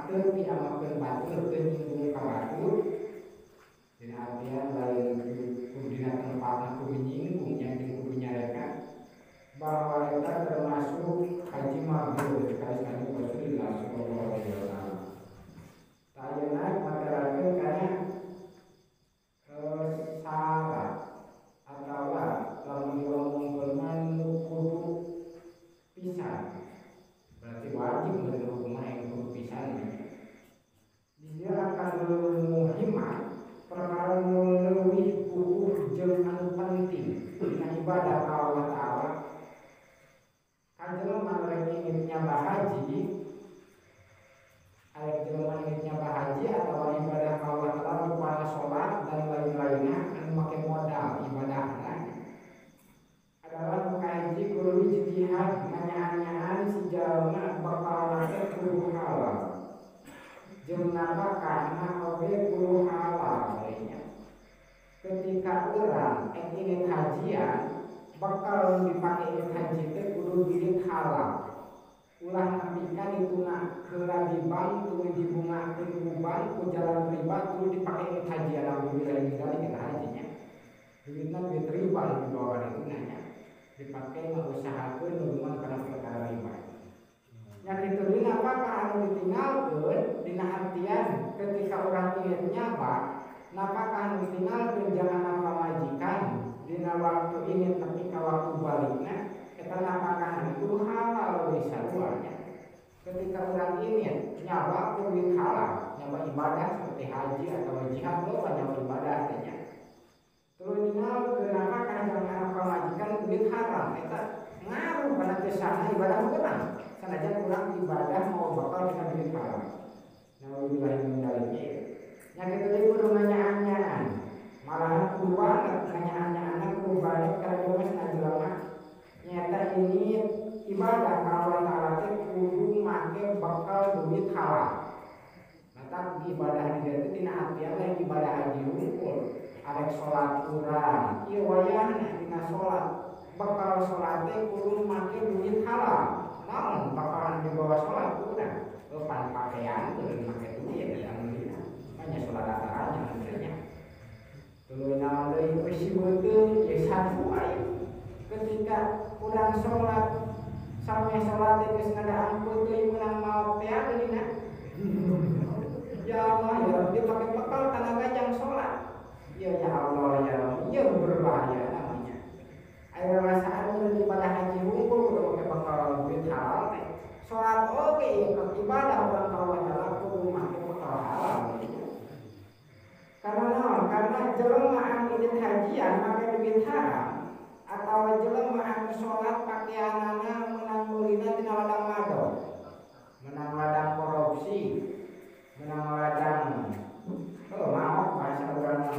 teu diamalkeun batur teu nyinggung ka batur dina artian lain kudu dina tempatna kudu nyinggung yang kudu nyarekan bahwa eta termasuk haji mabrur sekali-kali Rasulullah sallallahu alaihi wasallam. Tayana materakeun kana syarat atau lamun ngomongkeun nu kudu pisan berarti wajib menurut hukum yang kudu pisan. Dia akan muhimat perkara nu leuwih puguh jeung anu penting dina ibadah ka Allah Ta'ala. Jelema rek ingin nyambah haji, arek jelema ingin nyambah haji atau ibadah ka Allah Ta'ala rupana salat dan lain-lainnya anu make modal ibadahna adalah muka haji kudu ijtihad nanya-nanyaan si jalma bakal nate kudu halal jeung napakahna oge kudu halal nya. Ketika urang ingin hajian bakal dipakai ingin haji teh kudu duit halal. Ulah napika dituna heula di bank tuluy dibungakeun ku bank ku jalan riba tuluy dipake ingin hajian alhamdulillah sekali kita hajinya. Duitna duit riba di bawah itu nanya. Dipakai mengusahakeun hubungan kana perkara riba. Nya kitu deui apakah anu ditinggalkeun dina artian ketika urang ingin nyaba napakah anu ditinggalkeun jangan apa majikan dina waktu ingin tapi ka waktu balikna eta napakah itu halal we saruanya. Ketika urang ingin nyaba duit halal nyaba ibadah seperti haji atau jihad loba nyaba ibadah teh nya. Terus ninggalkeun napakah jangan apa majikan duit haram eta ngaruh kana kesana ibadah beunang sanajan urang ibadah mau bakal dina duit haram. Nauzubillah min dzalik. Nya kitu deui kudu nanya-anyaan. Malahan kudu banget nanya-anyaan kudu banget karena geus ngajelema nyata ini ibadah ka Allah Ta'ala teh kudu make bakal duit halal. Mata ibadah di dieu tina artian lain ibadah haji unggul. Arek salat urang, ieu wayahna dina salat bakal salat teh kudu make duit halal. Naon bakalan dibawa salat urang? Pan pakaian kudu make duit alhamdulillah. Hanya salat ataranya sebenarnya. Tuluy naon deui bisi beuteung ye satu aya. Ketika urang salat sampai salat teh geus ngadaan peuteung meunang maot teh deulina. Ya Allah ya Rabbi pakai bekal tenaga jang salat. Ya Allah ya Rabbi ya berbahaya namanya. Aya rasaan mun ibadah haji unggul kudu make bekal duit halal teh. Salat oge ibadah urang ka Allah Ta'ala kudu make bekal halal. Karena naon? Karena jelema anu ingin hajian make duit haram atau jelema anu salat pakaianana meunang meulina tina ladang madon. Menang ladang korupsi, menang ladang maaf bahasa urang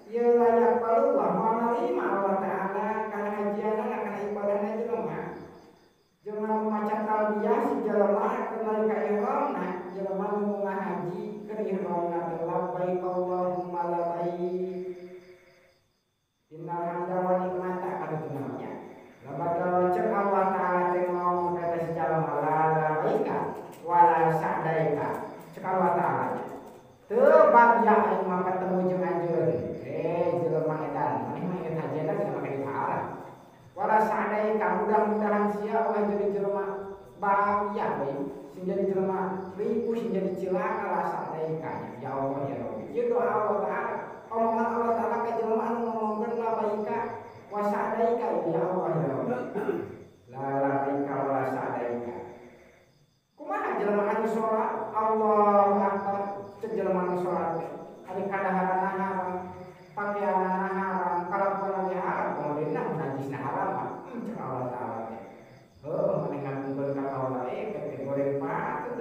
ieu layak paluah moal narima Allah Ta'ala kana hajianana kana ibadahna jelema. Jelema maca talbiyah si jelema kembali ka ihramna, jelema nu ngahaji keur ihramna teh labbaik Allahumma labbaik. Innal hamda wa ni'mata kada namanya. Labbaik cek Allah Ta'ala teh ngomong kata secara labbaika wala sa'daika. Cek Allah Ta'ala. Teu bagja aing mah ketemu jeung anjeun. Jelema edan, maneh mah ingin hajiana tina make dipahala. Wala sa'daika mudah-mudahan sia Allah jadi jelema bahagia we. Sing jadi jelema ribu sing jadi cilaka la sa'daika. Ya Allah ya Rabbi. Ieu doa Allah Ta'ala. Omongan Allah Ta'ala ka jelema anu ngomongkeun labbaika wa sa'daika ya Allah ya Rabbi. La labbaika wa sa'daika. Kumaha jelema anu salat Allahu Akbar cek jelema anu salat ari kadaharanna haram pakaianna haram kalakuan haram kemudian najisna haram cek Allah Ta'ala teh. Maneh ngapungkeun ka kaula pete goreng patut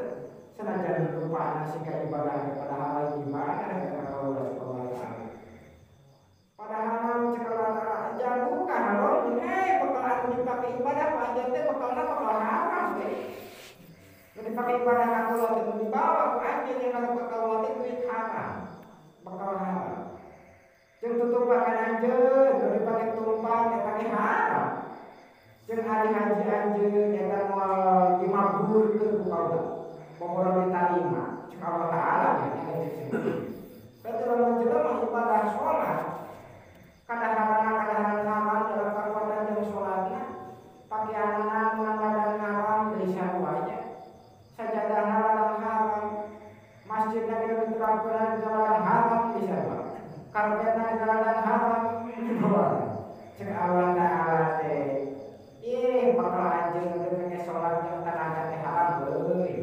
sanajan rupana sika ibadah kepada hal ibadah ka kaula Allah Ta'ala. Padahal cek Allah Ta'ala jauh ka haram bakal anu dipake ibadah pajan teh bakalna bakal haram teh. Dipakai ibadah kaula teh dibawa ku anjeun yang bakal teh duit haram. Bakal Cek Allah Ta'ala teh bakal anjeun teh pake salat yang tenaga teh haram euy.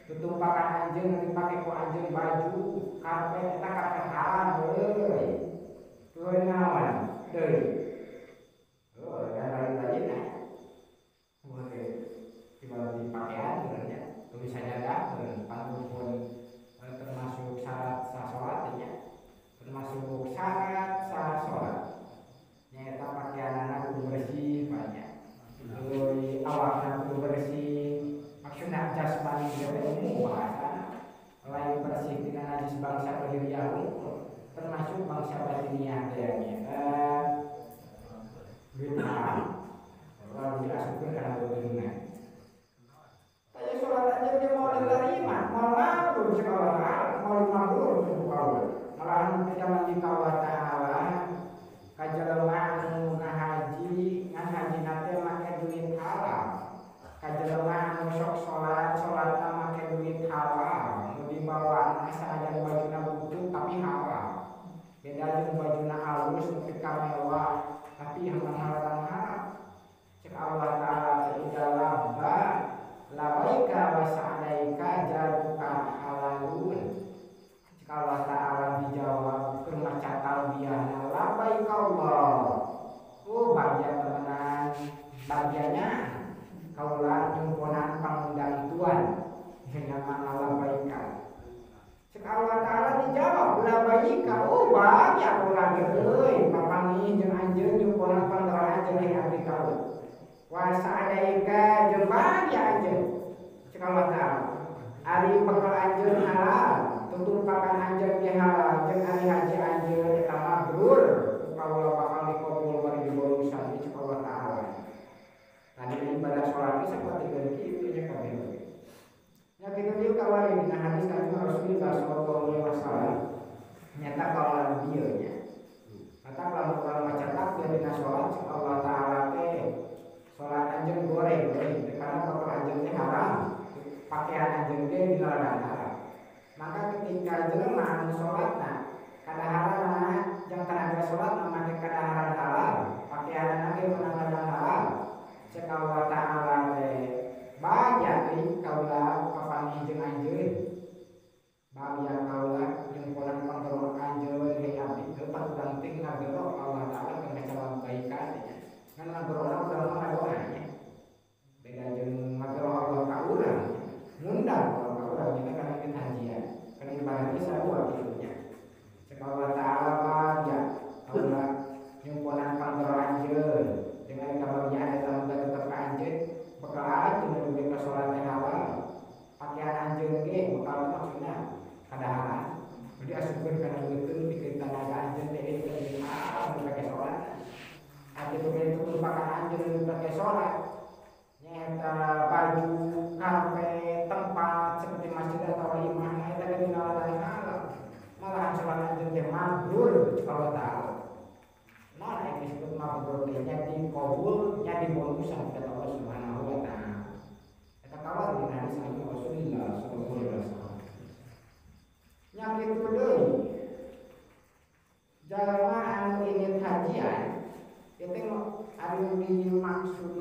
Tutumpakan anjeun dipake ku anjeun baju, karpet eta karpet haram euy. Tuluy naon deui. Oh, dan lain-lainnya. Boleh dibagi pakaian ya. Tulisan jaga pantun termasuk syarat salatnya. Termasuk syarat salat. Nyata pakaian anak kudu bersih banyak. Terus awakna kudu bersih. Maksudna jasmani juga umum bahasa. Lain bersih dengan najis bangsa lahiriah termasuk bangsa batiniah teh bid'ah. Kalau diasupkeun kana beunang. Tanya sholat aja dia mau diterima, mau mabrur cek Allah, mau mabrur untuk Allah. Malahan kita mandi Allah Ta'ala kajelema anu ngahaji nate make duit halal. Kajelema anu sok salat make duit halal. Nu dibawa sanajan bajuna butut tapi halal. Beda jeung bajuna halus nepi ka mewah tapi halal haram. Cek Allah Ta'ala idza labaika wa sa'alaika jaruka halalun. Cek Allah Ta'ala dijawab keur maca talbiyahna labaika Allah. Oh bagja temenan bagyanya kaula nyumponan pangundang Tuhan dengan makna labaika. Cek Allah Ta'ala dijawab labaika. Oh bagja ulah euy papangi jeung anjeun nyumponan pangundang jeung abdi kaula. Wa sa'alaika jeung bagja anjeun. Cek Allah Ta'ala ari bakal anjeun halal tutumpakan anjeun ge halal jeung ari haji anjeun eta mabrur kaula bakal dikabul bari dibolusan cek Allah Ta'ala. Tadi ibadah salat geus sapertikeun kitu nya kabeh. Nya kitu dieu kawari dina hadis Kanjeng Rasulullah sallallahu alaihi wasallam nyata kaula dieu nya. Kata kalau maca takbir dina salat cek Allah Ta'ala teh salat anjeun goreng karena bakal anjeun teh haram. Pakaian anjeun ge dilarang haram. Maka ketika jelema anu salatna kadaharan jeung tenaga salat make kadaharan halal, pakaian ge meunang halal. Cek Allah Ta'ala teh bagja deui kaula papanggih jeung anjeun. Bagja kaula jeung pola panggerak anjeun ge abdi teu patudang ting ngagero Allah Ta'ala keur kacawan baikan nya. Kan ngagero urang mah doanya. Beda jeung ngagero Allah ka urang. Ngundang kalau orang kita kan ingin hajian, kan ibadah ini sarua kieunya. Cek Allah Ta'ala bagja kaula nyumponan panggerak anjeun dengan kabagian eta mun tetep ka anjeun bakal anjeun duwe ka salat halal. Pakaian anjeun ge bakal maksudna kadaharan. Jadi asupkeun kana beuteung pikeun tanaga anjeun teh itu pake salat. Anjeun teh tutupakan anjeun pake salat. Nyata baju karpet tempat seperti masjid atau imam eta ge dinalarang halal. Malahan salat anjeun teh mabrur Allah Ta'ala. Nah yang disebut mabrur teh nya dikabul nya dibolusan ka Allah Subhanahu wa Ta'ala. Eta kawal dina hadis Kanjeng Rasulullah sallallahu alaihi wasallam. Nya kitu deui. Jalma anu ingin hajian itu anu dimaksud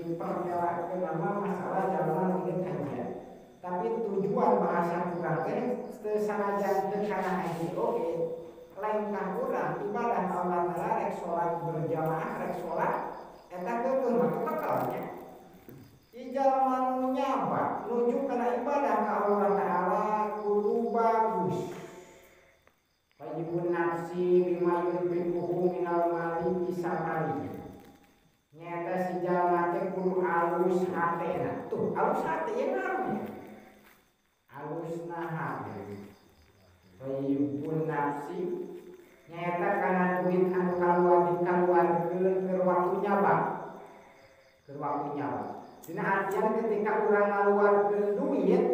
diperjalakan nama masalah jalma ingin hajian. Tapi tujuan bahasa kurang teh sanajan teu kana haji oge lain ka urang ibadah Allah Ta'ala rek salat berjamaah rek salat eta keukeun mah tekelnya. Jalma nu nyaba nuju kana ibadah ka Allah Ta'ala kudu bagus. Wajibun nafsi bima yunfiquhu minal mali bisafari. Nyata si jalma teh kudu alus hatena. Tuh, alus hate ya naon ya? Alusna hate. Wajibun nafsi nyata kana duit anu kaluarkeun keur waktu nyaba. Keur waktu nyaba. Dina artian ketika urang ngaluarkeun duit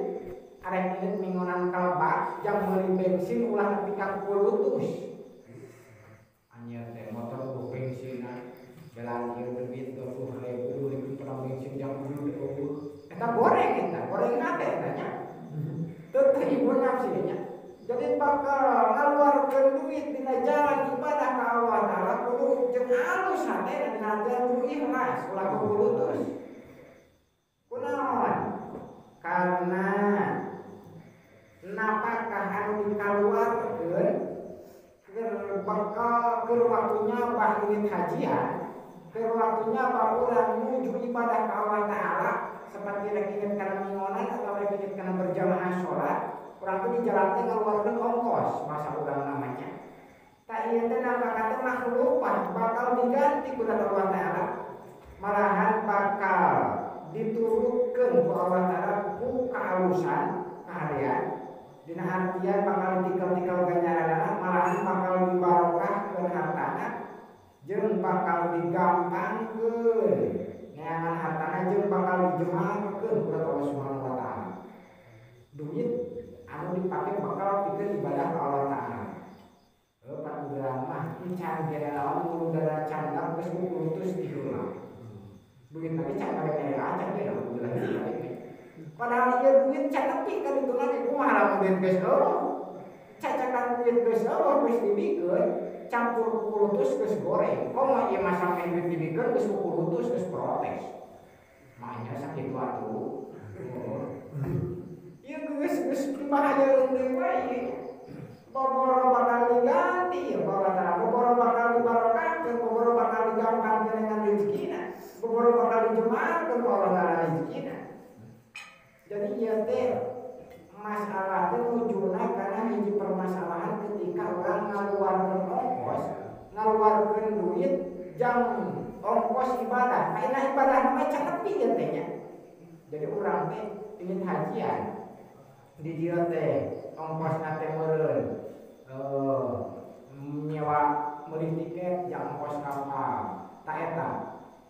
arek ieu mingonan kalebak jang meuli bensin ulah nepi ka 10 anyar teh motor ku bensinna jalan ieu duit 20.000 pernah bensin jang 20 eta goreng hate eta nya teu ibu nafsi nya. Jadi bakal ngaluarkeun duit dina jalan ibadah ka Allah Ta'ala kudu jeung alus bagus hati dan nanti kudu ikhlas ulah kulutus. Kunaon? Karena napakah anu dikaluarkeun keur bakal keur waktunya bah ingin hajian, keur waktunya bah urang menuju ibadah ka Allah Ta'ala seperti rek ingin kana mingonan atau rek ingin kana berjamaah salat, urang teh di jalan teh ngaluarkeun ongkos masa urang namanya. Tak ieu teh napakah teh makhluk bakal diganti ku Allah Ta'ala. Malahan bakal diturutkeun ku Allah Ta'ala ku kaalusan kaharian. Dina artian bakal tikal-tikal ganjaranana malahan bakal dibarokahkeun hartana jeung bakal digampangkeun neangan hartana jeung bakal dijemaahkeun ku Allah Subhanahu wa taala. Duit anu dipake bakal pikeun ibadah ka Allah Taala. Pan urang mah can gera lawan udara candak geus kukutus diheula. Duit tadi can mere aja ge da ulah dibalik. Padahal ieu duit can nepi ka ditu mah kumaha lamun duit geus eueuh. Cacakan duit geus eueuh geus dibikeun campur kulutus geus goreng. Komo ieu mah sampe duit dibikeun geus kulutus geus protes. Makanya sakitu atuh. Ieu geus dibahayaeun deui wae. Boboro bakal diganti ya Allah Ta'ala. Boboro bakal dibarokahkeun, boboro bakal digampangkeun dengan rezekina. Boboro bakal dijemaahkeun ku Allah Ta'ala rezekina. Jadi ieu teh masalah teh nujuna kana hiji permasalahan ketika orang ngaluarkeun ongkos, ngaluarkeun duit jang ongkos ibadah. Ayeuna ibadah mah can nepi ieu teh nya. Jadi urang teh ingin hajian di dieu teh ongkosna teh meureun nyewa meuli tiket jang ongkos kapal tak eta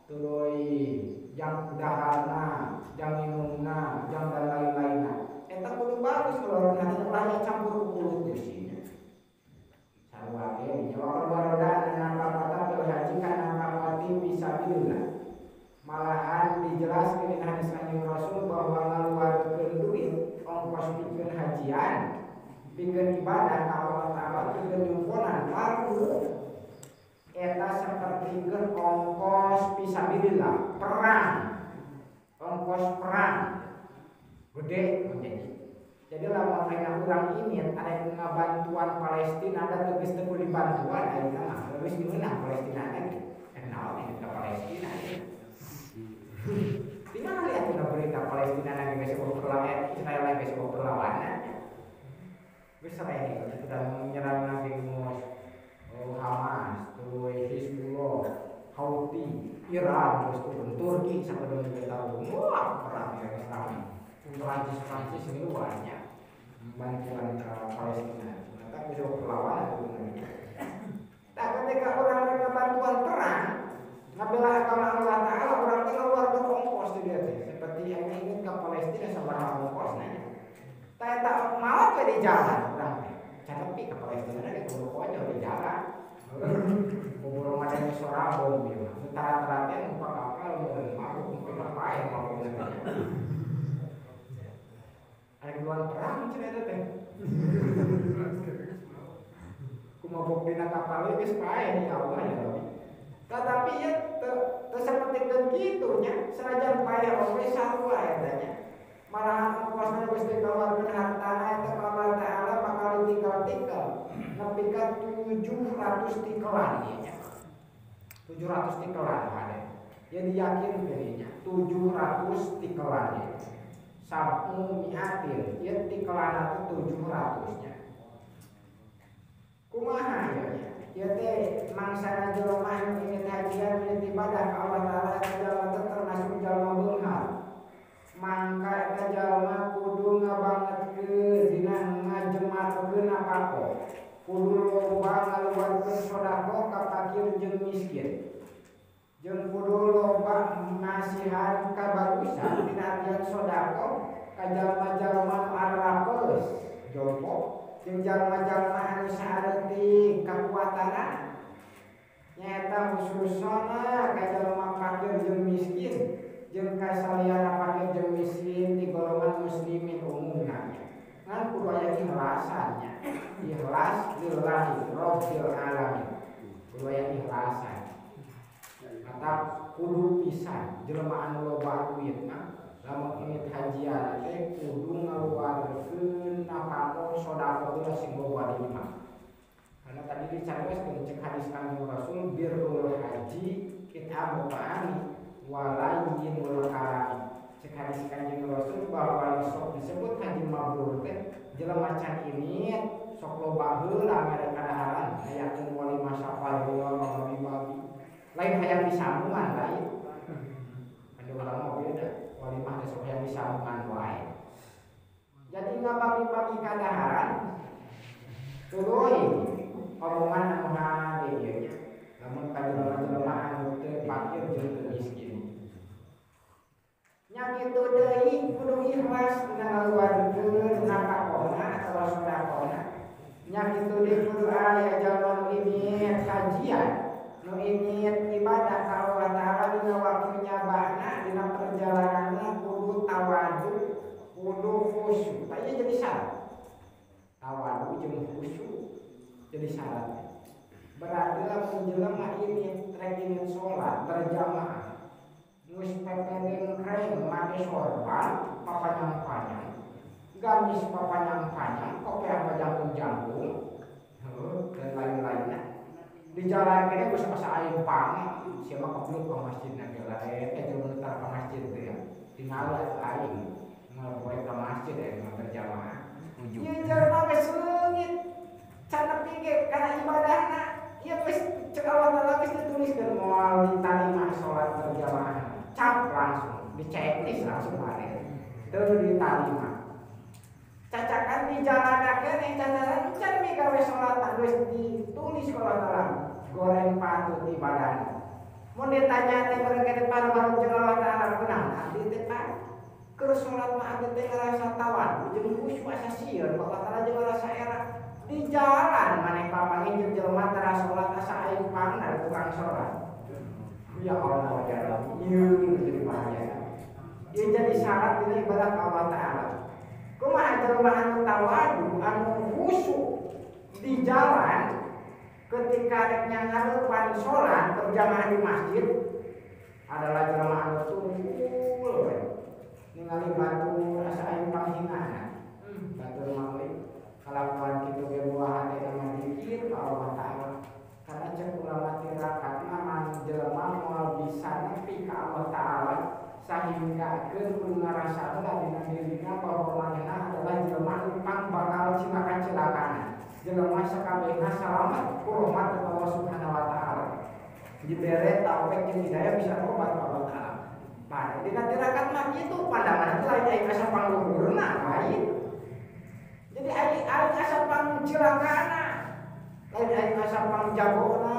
tuluy jang daharna jang minumna jang dan lain-lainna eta kudu bagus kalau nanti ulahnya campur ku kulutus sarua ge nyewa keluarga dan kata berhaji kana kapati fisabilillah. Malahan dijelaskeun di hadis Kanjeng Rasul bahwa ngaluarkeun duit ongkos pikeun hajian pikeun ibadah ka Allah Ta'ala pikeun nyumponan fardu eta sapertikeun ongkos fisabilillah perang, ongkos perang gede menjadi. Jadi lamun ayeuna urang ini ada ngabantuan Palestina ada geus teu dibantuan ayeuna mah geus meunang Palestina lagi. Naon ini ka Palestina. Tinggal lihat kita berita Palestina lagi geus perlawanan, Israel lagi geus perlawanan. Geus sae kita menyerang Nabi Muhammad Hamas, terus Hizbullah, Houthi, Iran, terus Turki sampai dengan kita wah perang yang ramai. Prancis ini banyak bantuan ke Palestina. Ternyata bisa perlawanan sebenarnya. Tak ketika orang mereka bantuan perang, ngabela agama Allah Ta'ala orang teh ngaluarkeun ongkos di dia teh. Seperti yang ingin ke Palestina sabaraha ongkosna. Tak mau ke di jalan orang teh. Canepi ke Palestina ge kudu konyol di jalan. Boboro madanya sorabom ieu mah. Tara-tara teh numpak kapal mun mabuk mungkin pae mabuk nanti. Ada duluan perang cerita teh. Kumabuk dina kapal geus pae ya Allah ya Rabbi. Tetapi ya seperti gitu nya, senajan pae oge sarua eta nya. Malahan ongkosna geus dikeluarkeun hartana eta ka Allah Ta'ala bakal ditikal-tikal. Nepi ka 700 tikelan ieu nya. 700 tikelan ada. Ya diyakinkeun nya 700 tikelan ieu. Sabu miatin, ieu tikelanna 700 nya. Kumaha ya? Ya teh mangsana jelema anu ingin hajian ingin ibadah ka Allah Ta'ala jalma termasuk jalma beunghar. Mangka eta jalma kudu ngabangetkeun dina ngajemaatkeun apako. Kudu loba ngaluarkeun sedekah ka fakir jeung miskin. Jeung kudu loba ngasihan kabagusan dina artian sedekah ka jalma-jalma arapeus jompo. Jeung jalma-jalma anu saeutik kakuatana nyaeta khususna ka jalma fakir jeung miskin jeung ka saliyana fakir jeung miskin di golongan muslimin umumna ngan kudu aya ikhlasannya ikhlas lillahi rabbil alamin kudu aya ikhlasan mata kudu pisan jelema anu loba duit mah lamun ingin hajian teh kudu ngaluarkeun nafkah sedekah teh sing loba di imah. Karena tadi dicariosan cek hadis Kanjeng Rasul birrul haji kita muta'ani walayyinul harami. Cek hadis Kanjeng Rasul bahwa sok disebut haji mabrur teh jelema can ini sok loba heula mere kadaharan hayakeun walimah safar wa babi lain hayang disambungan lain. Ada ulama beda walimah teh sok hayang disambungan wae. Jadi ngabagi-bagi kadaharan tuluy omongan anu hade ieu nya. Lamun ka jelema anu teu fakir jeung teu miskin. Nya kitu deui kudu ikhlas ngaluarkeun nafkahna atawa sedekahna. Nya kitu deui kudu aya jalma ini kajian, nu ingin ibadah ka Allah Taala dina waktu nyabana dina perjalananna kudu tawadu, kudu khusyuk. Tah ieu jadi syarat. Tawadu jeung khusyuk jadi syarat. Berarti lamun jelema ini rek ingin salat berjamaah geus pependeng kreng make sorban papanjang-panjang gamis papanjang-panjang kopiah pajangkung-jangkung dan lain-lainnya di jalan kene geus asa aya pang sia mah kebelut ka masjidna ge lain jeung muter ka masjid teh ya tinggal aing ngaloe ka masjid aya berjamaah ieu jelema geus leungit can nepi ge kana ibadahna ieu geus cek Allah Taala geus dituliskeun moal ditarima salat berjamaah cap langsung diceklis langsung hari teu ditarima cacakan di jalan kene cacakan can mi gawe salat geus ditulis kalau dalam goreng patut ibadah mun ditanya teh beureuh paru-paru jeung Allah Taala beunang abdi teh Pak keur salat mah abdi teh ngarasa tawan jeung khusyuk asa sieun Allah Taala jeung rasa era di jalan maneh papangin jeung jelema tara salat asa aing pangna tukang salat. Ya Allah ya Rabbi, ieu jadi bahaya. Ieu jadi syarat dina ibadah Allah Taala. Kumaha jelema anu tawadu, anu khusyuk di jalan ketika rek nyangareupan salat berjamaah di masjid adalah jelema anu tunggul ningali batur asa aya panghinaan. Batur mah kalakuan kitu ge buah hati nama dikir ka Allah Taala. Karena cek ulama tirakat mah jelema moal bisa nepi ka Allah Taala sahingga kudu ngarasana dina dirina bahwa manehna adalah jelema anu bakal cilaka-cilakana. Jelema sakabehna salamet ku rahmat Allah Subhanahu wa taala. Dibere taufik jeung hidayah bisa tobat ka Allah Taala. Nah, dina tirakat mah kitu pandangan teh lain aya asa pangluhurna lain. Jadi aya asa pangcilakana. Lain aya asa pangjagona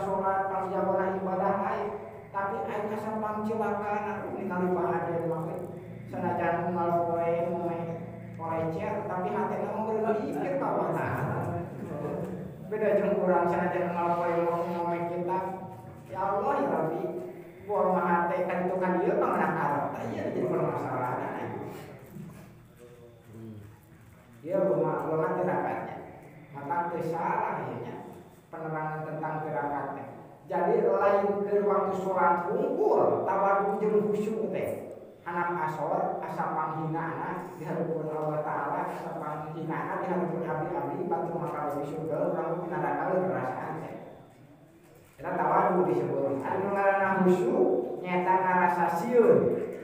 salat, pangjagona ibadah lain. Tapi aya asa pangcilakana ningali bahagia mah sanajan ngaloe moe lecet tapi hatena mah bener ikir ka Allah Taala. Beda jeung urang sanajan ngaloe moe kita. Ya Allah ya Rabbi, buah mah hate kan itu kan ieu panganak Arab. Tah ieu jadi permasalahan. Dia ulama tirakatnya maka salah ya penerangan tentang tirakatnya. Jadi lain ke waktu sholat hungkul tawadu jeung khusyuk teh anak asor asa panghinana di hadapan Allah Taala asa panghinana di hadapan abdi-abdi batu maka di surga urang pinadakan perasaan teh eta tawadu disebut anu ngaranna khusyuk nyata ngarasa sieun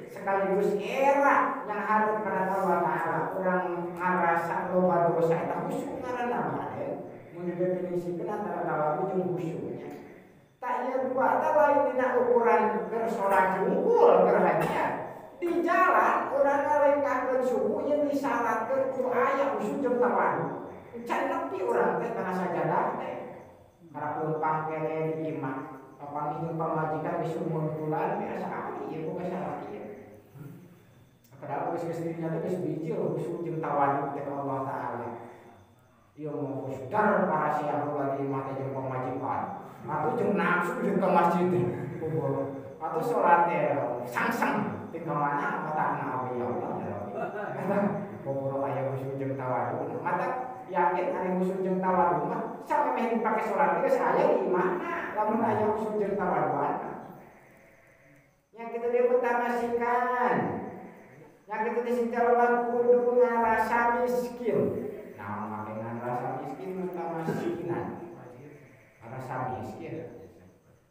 sekaligus era yang harus pada Allah Taala urang ngarasa loba dosa eta khusyuk ngaranna mah mun didefinisikeun antara tawadu jeung khusyuknya. Tak ieu dua eta lain dina ukuran keur salat hungkul keur hajian. Di jalan urang ngarengkahkeun suku ieu disyaratkeun kudu aya khusyuk jeung tawadu. Can nepi urang teh kana sajadah teh. Para penumpang kene di imah papanggih jeung pamajikan di sumur bulan biasa ali ieu boga syarat ieu. Padahal geus dirinya teh geus biji khusyuk jeung tawadu teh Allah Taala. Ieu mah dar para syahrul di imah teh jeung pamajikan. Atuh jeung nafsu jeung ka masjid teh. Atuh salat teh sangsang teh ka mana matana Allah ya Allah. Eta bobo aya khusyuk jeung tawadu. Mata yakin ari musuh jeung tawadhu mah samemeh dipake salat geus aya di imahna lamun aya musuh jeung tawadhuan nya kitu dia utamasikan nya kitu disicaloban kudu ngarasa miskin nah make ngarasa miskin utamasikinan ngarasa miskin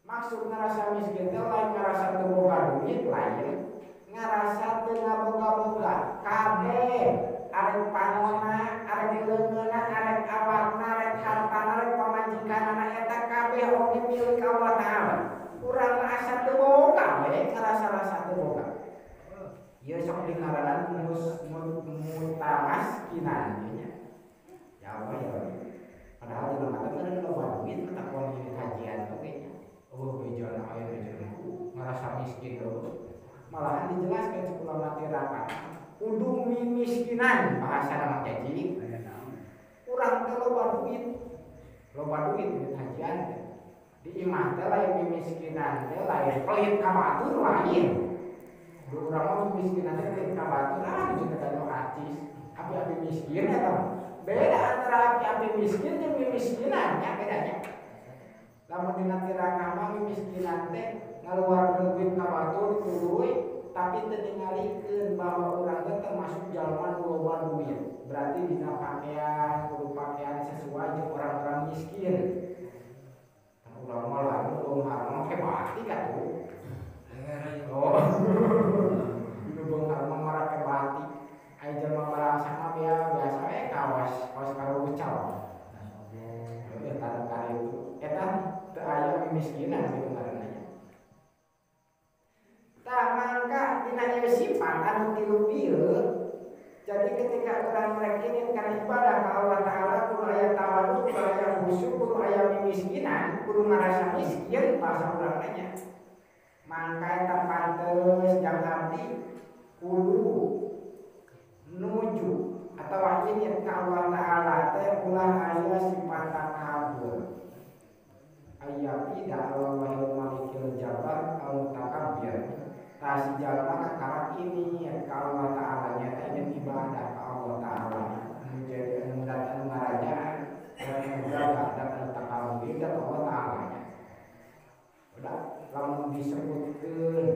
maksud ngarasa miskin teh lain ngarasa teu boga duit lain ngarasa teu ngaboga-boga kabeh arek panona arek leungeuna arek awakna arek hartana arek pamajikanana eta kabeh oge milik Allah Taala urang asa teu boga we ngarasa-rasa teu boga ieu sok dingaranan mutamaskinan nya ya Allah ya padahal di lemah teh loba duit tak kuat jadi kajian oge oh bejana aya bejana ngarasa miskin terus malahan dijelaskan sekolah masyarakat kudu miskinan bahasa nama jadi kurang teh loba duit hajian di imah teh lain miskinan teh lain pelit ka batur lain urang mah miskinan teh pelit ka batur itu teh anu artis api miskin eta beda antara api miskin jeung miskinan nya bedanya lamun dina tirakat mah miskinan teh ngaluarkeun duit ka batur tuluy tapi teu ningalikeun bahwa urang teh termasuk jalma nu loba duit berarti dina pakaian kudu pakaian sesuai jeung orang-orang miskin kan urang mah lain belum harang make batik atuh oh dinu beunghar mah mara ke batik aya jalma barangsak mah biasa we kaos karo ucal eta kari itu eta teu aya miskinan gitu ngaranna tak mangka dina ieu sifat anu tilu ieu jadi ketika urang mrekengin kana ibadah ka Allah Taala kudu aya tawadhu kudu aya khusyuk kudu aya miskinan kudu ngarasa miskin bahasa urang nya mangka eta pantes jang abdi kudu nuju atawa ingin ka Allah Taala teh ulah aya sifat takabur aya tidak Allahul malikil jabbar au takabbir si jalma kakara ini ka Allah Ta'ala nya ingin ibadah ka Allah Ta'ala menjadi anu ngarajaan dan menjaga dan takabur ka Allah Ta'ala nya udah lamun disebutkeun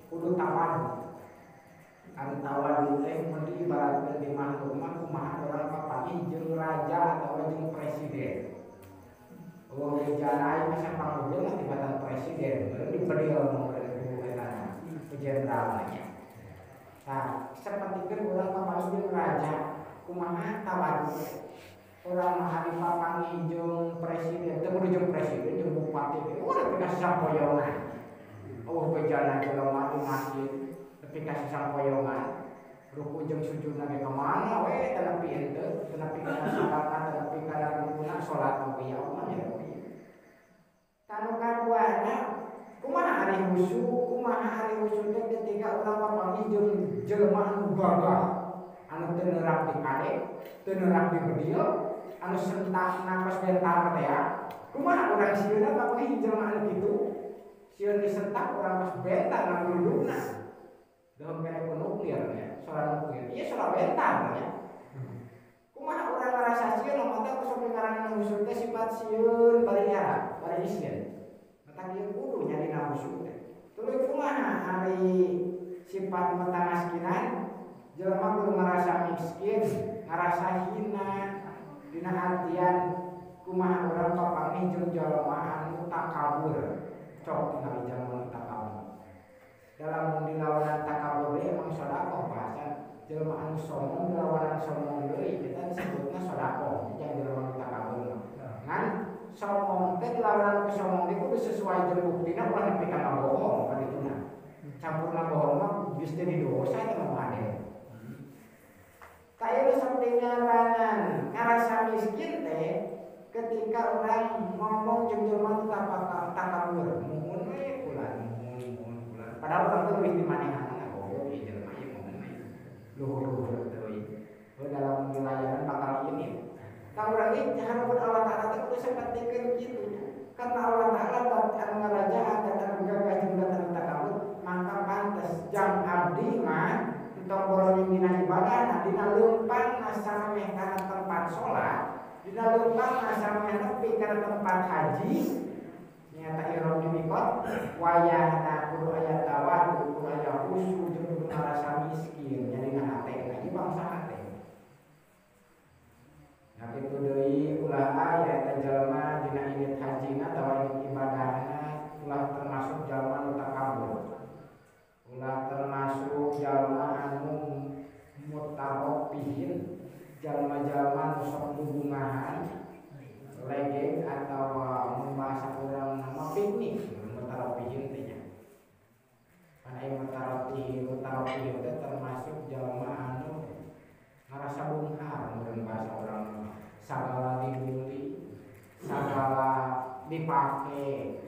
kudu tawadhu anu tawadhu teh mun diibaratkeun di makhluk mah kumaha urang papanggih jeung raja atawa jeung presiden oh jana aya masa panggih mah tibatan presiden dibedil jenderalnya. Nah, sapertikeun urang papanggih raja, kumaha tawadhu. Urang mah hari papanggih jeung presiden, teu kudu jeung presiden jeung bupati, urang teh sapoyongan. Oh bejana jelema di masjid, tapi kasih sapoyongan. Ruku jeung sujudna ge ka mana we, teu nepi henteu, teu nepi kana salat, teu nepi kana rukuna salat oge ya Allah ya. Kanu kaduana kumaha ari khusyuk kumaha ari khusyuk teh ketika urang papanggih jeung jelema anu gagah anu teu neurang di kade teu neurang di bedil anu sentak napas bentar teh ya kumaha urang sieuna papanggih jelema anu kitu sieun disentak urang pas bentar anu dudukna dalam kene nuklir ya soal nuklir ieu soal bentar ya kumaha urang ngarasa sieun lamun teh sok ngaranna khusyuk teh sifat sieun bari ya bari isieun dia kudu jadi khusyuk teh. Tuluy kumaha hari sifat mutamaskinan jelema kudu ngarasa miskin, ngarasa hina dina artian kumaha urang papanggih jeung jelema anu takabur. Cok tinggal jelema takabur. Dalam dilawanan takabur emang sedekah bahasa jelema anu sombong dilawanan sombong deui kita disebutna sedekah jeung jelema takabur. Ngan sombong teh dilawanan ke sombong itu kudu sesuai jeung buktina ulah nepi ka bohong ka dituna. Campurna bohong mah geus teh didosa eta mah ade. Kayak sampingaran ngarasa miskin teh ketika orang ngomong jeung jelema takabur. Muhun we kulan kulan. Padahal urang teh wis di manehanna goblok ieu jelema ieu ngomong luhur-luhur teuing. Dalam wilayahan bakal ini kalau lagi harapan Allah Ta'ala itu kudu sapertikeun kitu karena Allah Ta'ala anu ngarajaan dan anu gagah jeung anu takabur maka pantes jang abdi mah entong boroning dina ibadah dina leumpang samemeh kana tempat salat berangkat haji nyata ihram di mikot wayahna kudu aya tawadu kudu aya khusyuk jeung kudu ngarasa miskin jadi hate ieu bangsa hate. Nah kitu deui ulah aya eta jelema dina irit hajina atawa irit ibadahna ulah termasuk jalma nu takabur. Ulah termasuk jalma anu mutarabbihin, jalma-jalma nu sok bubungahan legeng atau membahasa orang nama piknik mutarabbihin teh nya. Kana mutarabbihin teh termasuk jalma anu ngarasa bunghar mun bahasa orang sagala dibuli, sagala dipake,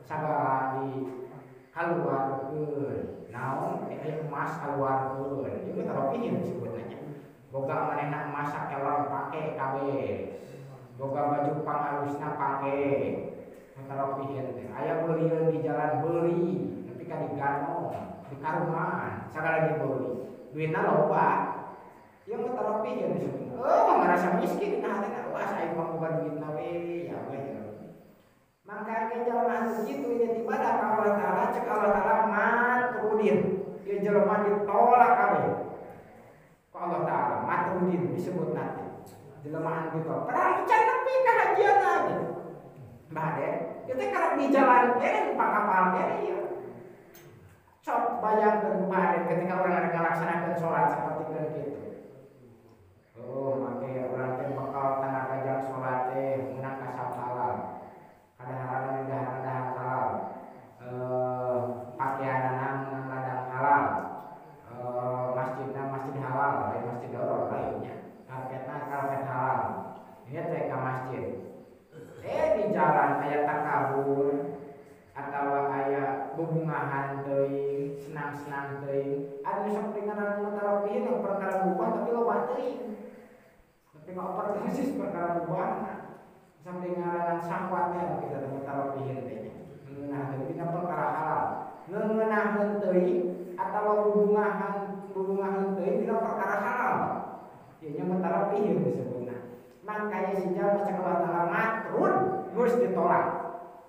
sagala di kaluarkeun. Naon emas kaluarkeun. Ieu mutarabbihin disebutna. Boga manehna emas sakelor pake kabeh. Boga baju panghalusna pake. Mutarabbihin teh aya beulieun di jalan beuli, nepi ka digano, di karuman, sagala dibeuli. Duitna loba. Ieu mutarabbihin disebut. Ngarasa miskin dina hatena. Wah sae mah boga duitna we, ya we. Maka ke jalma anu kitu ieu ibadah ka Allah Taala cek Allah Taala matrudin. Ieu jelema ditolak kabeh. Ku Allah Taala matrudin disebut nanti. Jelema anu ditolak. Padahal can nepi ka hajianna ge. Bade, ieu teh karek di jalan kene pakapal kene ieu. Sok bayangkeun bade ketika urang ngalaksanakeun salat sapertikeun kitu. Oh, make urang teh bakal tanakajang salat teh meunang kasab halal. Kadang-kadang dahar halal, pakaianana menang ladang halal, masjidna masjid halal, lain masjid dorong lainnya, karpetna karpet halal, ini teh ka masjid. Di jalan aya takabur, atau aya bubungahan teuing, senang-senang teuing, anu sok dengaran mutarabbihin yang perkara mubah tapi loba teuing. Tapi kalau persis perkara mubah sampai ngarangan syahwatnya kita mutarabbihin teh ngeunahkeun dina perkara halal ngeunahkeun teuing atawa bubungahan teuing dina perkara halal ieu nya mutarabbihin disebutna. Makanya si jalma cek Allah Taala matrun geus ditolak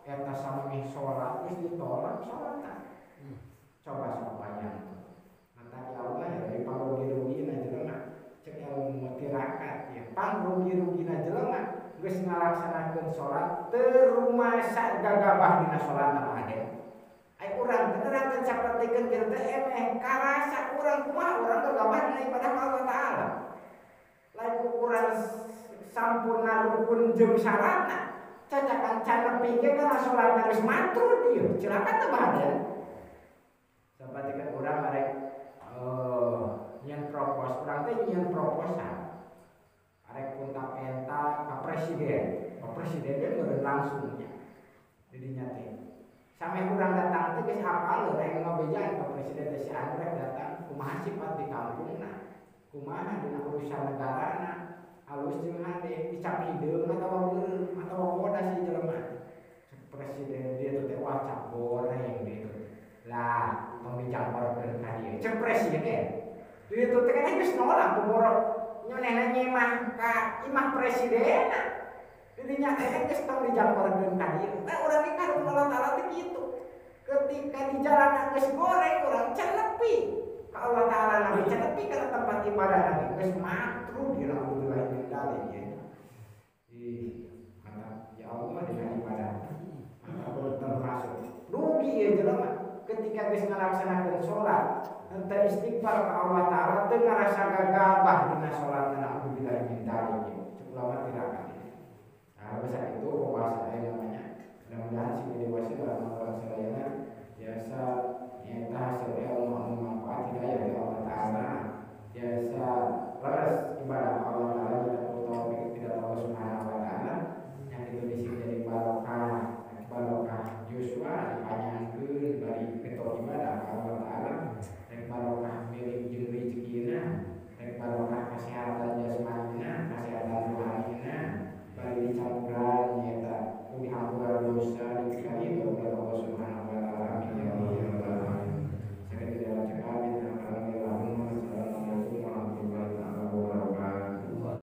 eta samemeh salat geus ditolak salatna. Coba bayang mata Allah ya dari pangrugi-rugina jelema cek ilmu tirakat ya pangrugi-rugina jelema geus ngalaksanakeun salat teu rumasa gagabah dina salatna mah. Ai urang teh nerangkeun sapertikeun kieu teh emeh karasa urang kumaha urang gagabah dina ibadah Allah Taala. Lain ku urang sampurna rukun jeung syaratna cacakan can nepi ge kana salatna geus matrud ieu cilaka teh bahagia. Sapertikeun urang arek nyen propos urang teh nyen proposal. Arek punta penta ka presiden ge meureun langsungnya. Jadi nyate. Sampai urang datang teh geus hafal rek ngabejakeun ka presiden teh si Andrek datang kumaha sifat di kampungna. Kumaha dina urusan negarana. Halus jeung hade dicap hideung atawa beureum atawa bodas si jelema. Presiden dia teh wah cap goreng gitu. Lah, tong dijamporkeun ka dieu. Cek presiden. Dieu teh kan geus nolak boro nyonehna nyemah ka imah presidena. Didinya teh geus tong dijamporkeun ka dieu. Nah, urang ge karunya Allah Taala teh kitu. Ketika di jalan geus goreng urang can nepi ka Allah Taala nabi can nepi ka tempat ibadah nabi geus matrud dina Alhamdulillah min dzalik ya. Ya Allah dengan ibadah. Maka termasuk rugi ya jelema ketika geus ngalaksanakeun salat teu istighfar ka Allah Taala teu ngarasa gagabah dina salatna Alhamdulillah min dzalik ya. Cuk lama tirakat. Nah, besar itu pembahasan yang namanya. Mudah-mudahan si dewasa dalam mengamalkan sadayana biasa nyata hasil ilmu manfaat hidayah dari Allah Taala. Biasa leres ibadah Allah Taala kita taufik tidak Allah Subhanahu wa taala yang itu di sini jadi barokah Joshua